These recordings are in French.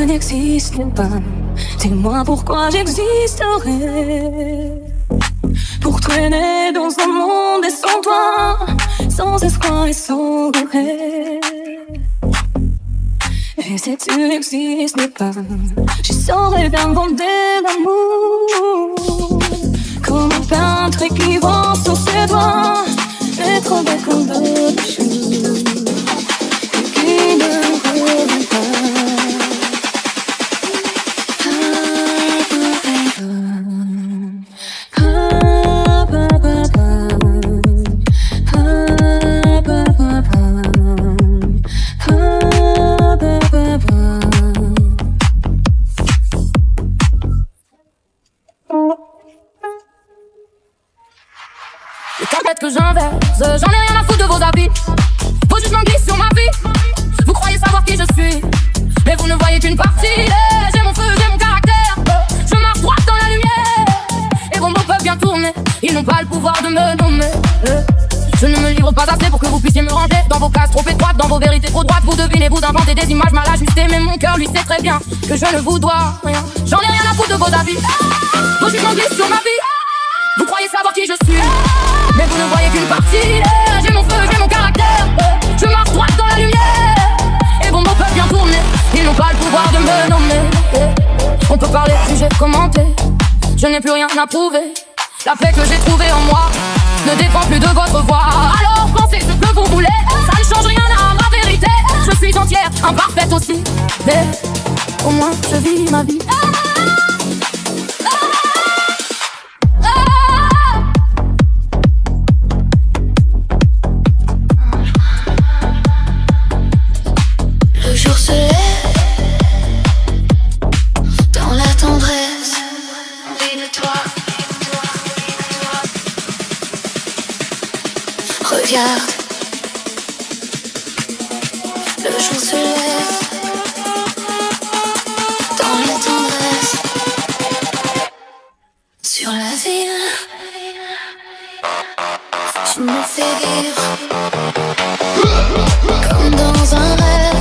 n'existes pas, dis-moi pourquoi j'existerais. Pour traîner dans un monde et sans toi, sans espoir et sans regret. Et si tu n'existes pas, je saurais d'inventer l'amour. Comme un peintre écrivant sur ses doigts, être belle comme de bijoux, et qui ne revient pas. Que j'inverse, j'en ai rien à foutre de vos avis. Vos jugements glissent sur ma vie. Vous croyez savoir qui je suis, mais vous ne voyez qu'une partie. J'ai mon feu, j'ai mon caractère. Je marche droit dans la lumière. Et vos mots peuvent bien tourner, ils n'ont pas le pouvoir de me nommer. Je ne me livre pas assez pour que vous puissiez me ranger dans vos cases trop étroites, dans vos vérités trop droites. Vous devinez, vous inventez des images mal ajustées, mais mon cœur lui sait très bien que je ne vous dois rien. J'en ai rien à foutre de vos avis. Vos jugements glissent sur ma vie. Vous croyez savoir qui je suis, mais vous ne voyez qu'une partie. J'ai mon feu, j'ai mon caractère. Je marche droit dans la lumière. Et vos mots peuvent bien tourner, ils n'ont pas le pouvoir de me nommer. On peut parler, juger, commenter. Je n'ai plus rien à prouver. La paix que j'ai trouvée en moi ne dépend plus de votre voix. Alors pensez ce que vous voulez, ça ne change rien à ma vérité. Je suis entière, imparfaite aussi, mais au moins je vis ma vie. Le jour se lève dans la tendresse, envie de toi. Regarde, le jour se lève dans la tendresse sur la ville. Tu me fais vivre comme dans un rêve.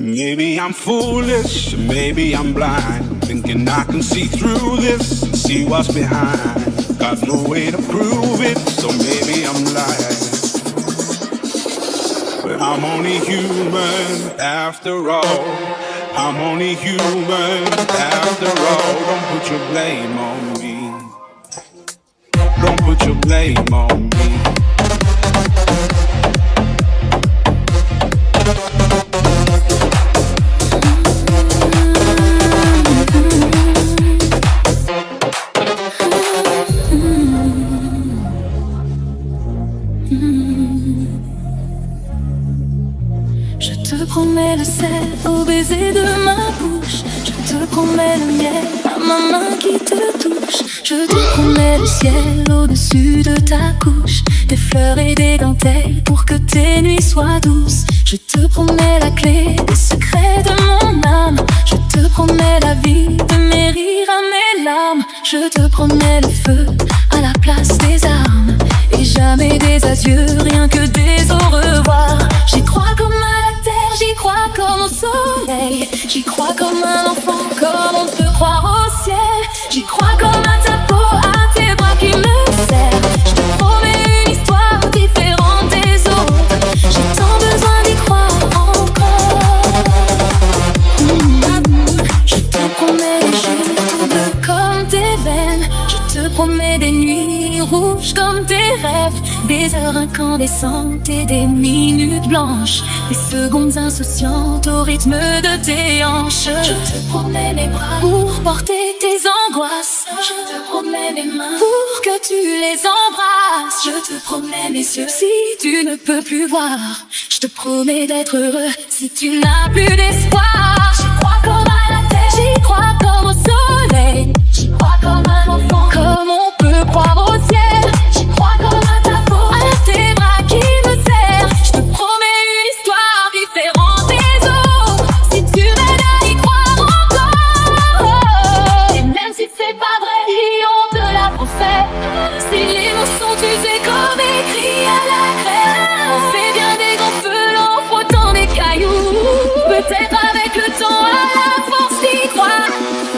Maybe I'm foolish, maybe I'm blind, thinking I can see through this and see what's behind. Got no way to prove it, so maybe I'm lying. But I'm only human after all. I'm only human after all. Don't put your blame on me. Don't put your blame on me. Je te promets le sel au baiser de ma bouche. Je te promets le miel à ma main qui te touche. Je te promets le ciel au-dessus de ta couche, des fleurs et des dentelles pour que tes nuits soient douces. Je te promets la clé des secrets de mon âme. Je te promets la vie de mes rires à mes larmes. Je te promets le feu à la place des armes. Et jamais des adieux, rien que des au revoir. J'y crois comme à la terre, j'y crois comme au soleil. J'y crois comme un enfant, comme on peut croire au ciel. J'y crois comme à ta peau des heures incandescentes et des minutes blanches, des secondes insouciantes au rythme de tes hanches. Je te promets mes bras pour porter tes angoisses. Je te promets mes mains pour que tu les embrasses. Je te promets mes yeux si tu ne peux plus voir. Je te promets d'être heureux si tu n'as plus d'espoir. J'y crois comme à la terre, j'y crois comme au soleil. J'y crois comme un enfant, comme on peut croire au ciel. J'y crois comme à ta peau, à tes bras qui me serrent. Je te promets une histoire différente des autres, si tu m'aides à y croire encore. Et même si c'est pas vrai, on te l'a refait. Si l'émotion tu sais comme écrit à la craie, on fait bien des grands feux en frottant des cailloux. Peut-être avec le temps, à la force d'y croire,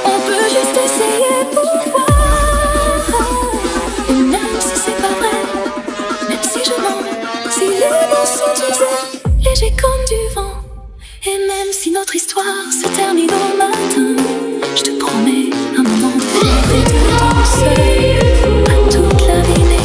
on peut juste essayer pour voir. Et même si c'est pas vrai, même si je mens, si l'émotion tu sais, léger comme du vent, et même si notre histoire se termine au matin, je te promets un moment de fierté de douceur. À toute la vie n'est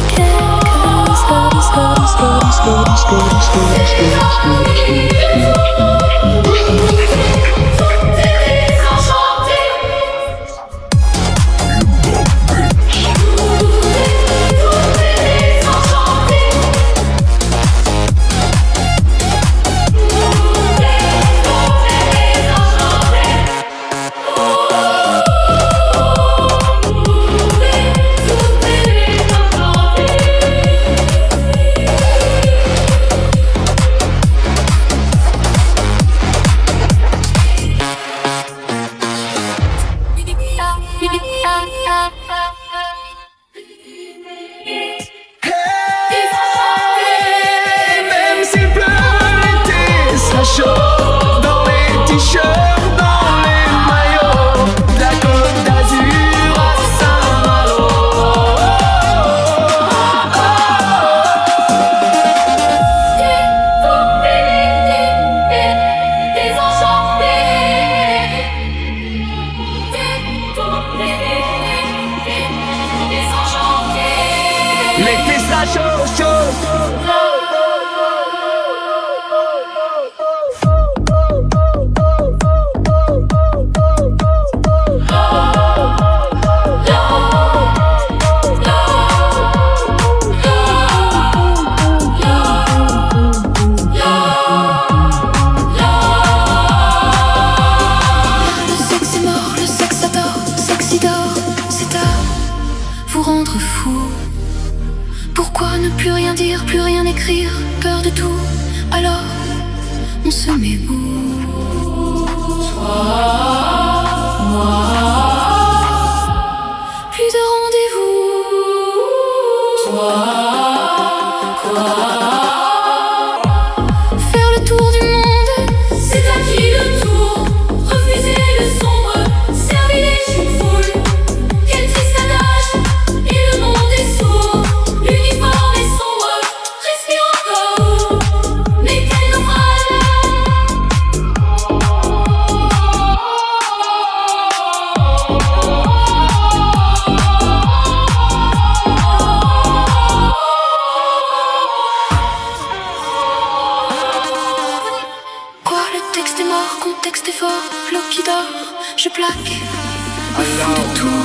Même s'il pleut l'été sera chaud, dans les t-shirts, dans les maillots, de la Côte d'Azur à Saint-Malo. L'été sera chaud, chaud. Le sexe est mort, le sexe adore, sexy dort, c'est à vous rendre fou. Pourquoi ne plus rien dire, plus rien écrire, peur de tout, alors on se met où? Plus de rendez-vous. Faire le tour du monde, c'est à qui le tour. Refuser le sombre, servir les chevaux. Quel triste adage, et le monde est sourd. L'uniforme est sombre, respire encore. Mais quel naufrage. Quoi, le texte est mort, contexte est fort, flot qui dort, je plaque au fond de tout.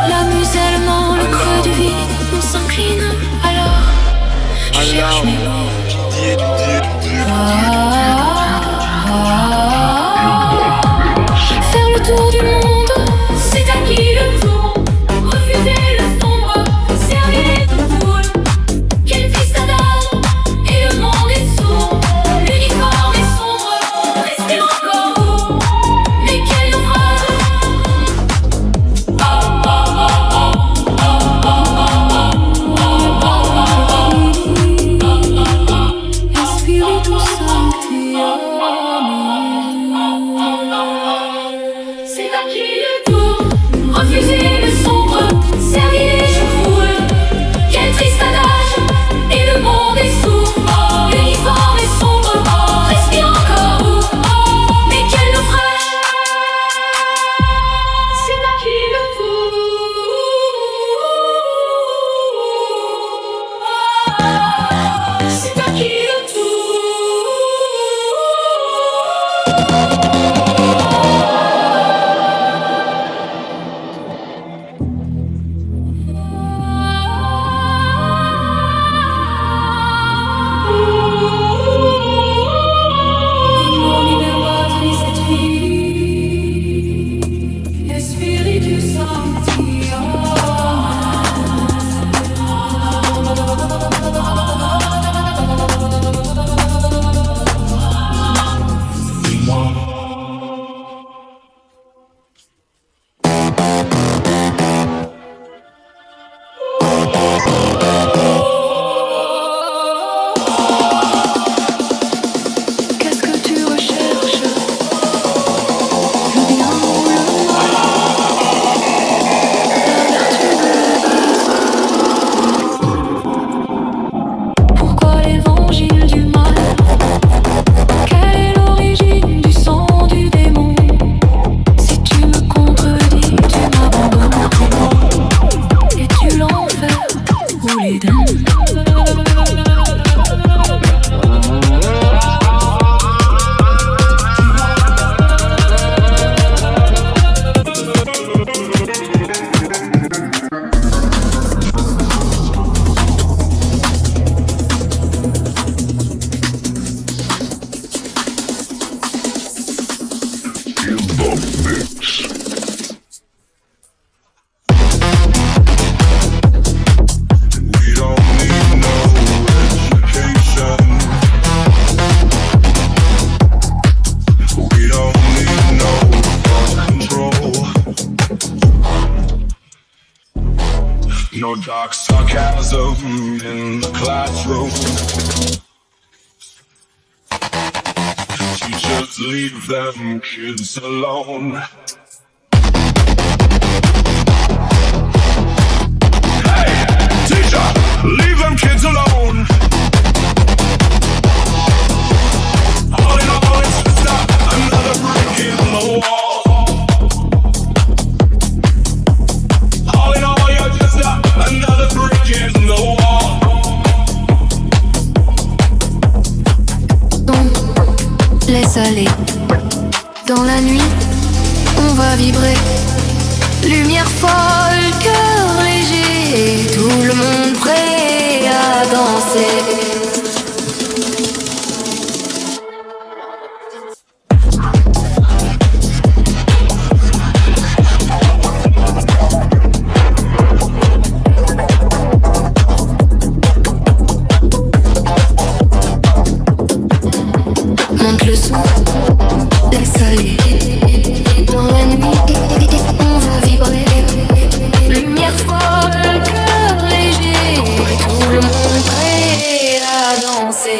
L'amusellement, le creux du vide, on s'incline, alors je cherche mes mots. Faire le tour du monde, c'est à qui le tour. Refuser le sombre, servir les foules. Quel triste adage, et le monde est sourd. L'uniforme est sombre, respire encore vous. Mais quel naufrage. Espiritu Santo. no dark sarcasm in the classroom. Teachers, leave them kids alone. Hey, teacher, leave them kids alone. All in all, it's just another brick in the wall. All in all, you're just another brick in the wall. Donc, laisse aller. Dans la nuit, on va vibrer. Lumière folle, cœur léger, tout le monde prêt à danser. Monte le son, laisse aller. Dans la nuit, on va vibrer. Lumière folle, cœur léger, tout le monde prêt à danser.